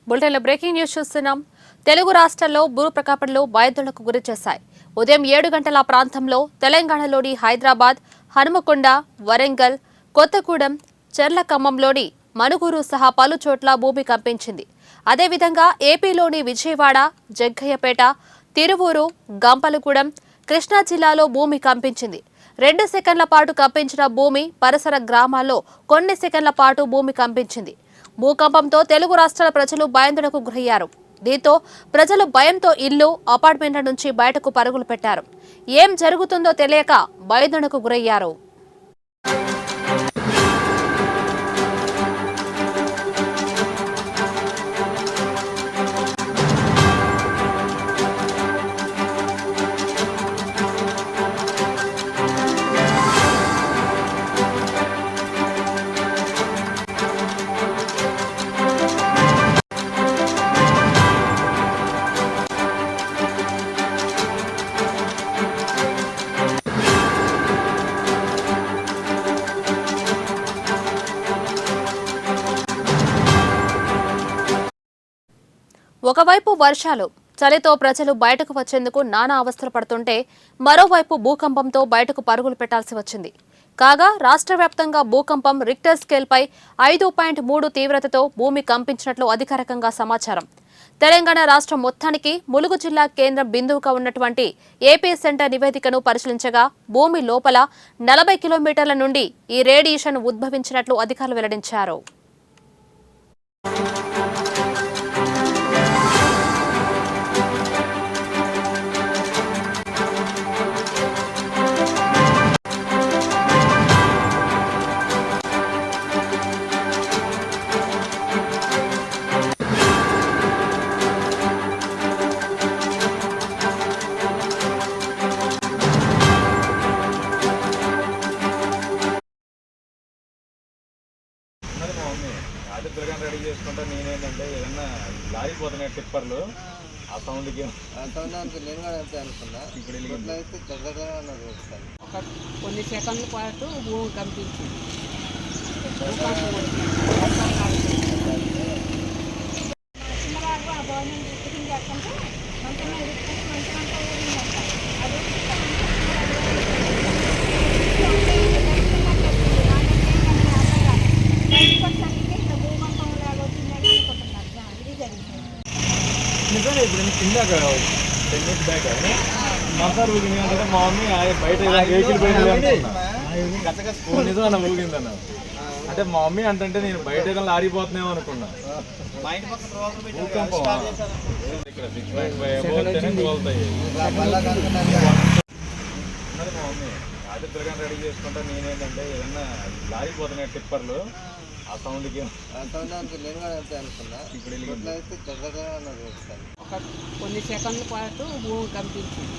బులెటిన్లో breaking news చూస్తున్నాం. తెలుగు రాష్ట్రాల్లో భూ ప్రకంపనలు భయాందోళనకు గురి చేశాయి. ఉదయం 7 గంటల ప్రాంతంలో తెలంగాణలోని హైదరాబాద్, హనుమకొండ, వరంగల్, కొత్తగూడెం, చెర్లఖమ్మంలోని మనుగురు సహా పలు చోట్ల భూమి కంపించింది. అదేవిధంగా ఏపీలోని విజయవాడ, జగ్గయ్యపేట, తిరువూరు, గంపలగూడెం, కృష్ణా జిల్లాలో భూమి కంపించింది. 2 సెకండ్ల పాటు కంపించిన భూమి పరిసర గ్రామాల్లో కొన్ని సెకండ్ల పాటు భూమి కంపించింది. భూకంపంతో తెలుగు రాష్ట్రాల ప్రజలు భయాందోళనకు గురయ్యారు. దీంతో ప్రజలు భయంతో ఇల్లు, అపార్ట్మెంట్ల నుంచి బయటకు పరుగులు పెట్టారు. ఏం జరుగుతుందో తెలియక భయాందోళనకు గురయ్యారు. ఒకవైపు వర్షాలు, చలితో ప్రజలు బయటకు వచ్చేందుకు నానా అవస్థలు పడుతుంటే మరోవైపు భూకంపంతో బయటకు పరుగులు పెట్టాల్సి వచ్చింది. కాగా రాష్ట్ర వ్యాప్తంగా భూకంపం రిక్టర్ స్కేల్పై 5.3 తీవ్రతతో భూమి కంపించినట్లు అధికారికంగా సమాచారం. తెలంగాణ రాష్ట్రం మొత్తానికి ములుగు జిల్లా కేంద్రం బిందువుగా ఉన్నటువంటి ఏపీ సెంటర్ నివేదికను పరిశీలించగా భూమి లోపల 40 కిలోమీటర్ల నుండి ఈ రేడియేషన్ ఉద్భవించినట్లు అధికారులు వెల్లడించారు. రెడీ చేసుకుంటా నేనేంటంటే ఏదన్నా లాగిపోతున్నాయి టిప్పర్లు ఆ సౌండ్కి నేను కూడా అంతే అనుకున్నా. ఇప్పుడు అయితే ఒక కొన్ని సెకండ్ల పాటు భూమి కంపించింది. నిజంగా ఇప్పుడు ఇందాక 10 minutes బ్యాక్ మసారు ఊగింది అంటే మా మమ్మీ బయట వెహికల్ పోయింది నిజం అన్న ఊగిందన్న. అంటే మా మమ్మీ అంటే నేను బయట ఏదైనా ఆడిపోతున్నామో అనుకున్నా. భూకంపం ఇక్కడ 6.5 తోలుతాయి. మా మమ్మీ అది పిల్లగా రెడీ చేసుకుంటా నేనేంటంటే ఏదన్నా లాగిపోతున్నాయి టిప్పర్లు ఆ సౌండ్కి నేను కూడా అంతే అనుకున్నా. ఇప్పుడు అయితే ఒక కొన్ని సెకండ్ల పాటు భూమి కంపించింది.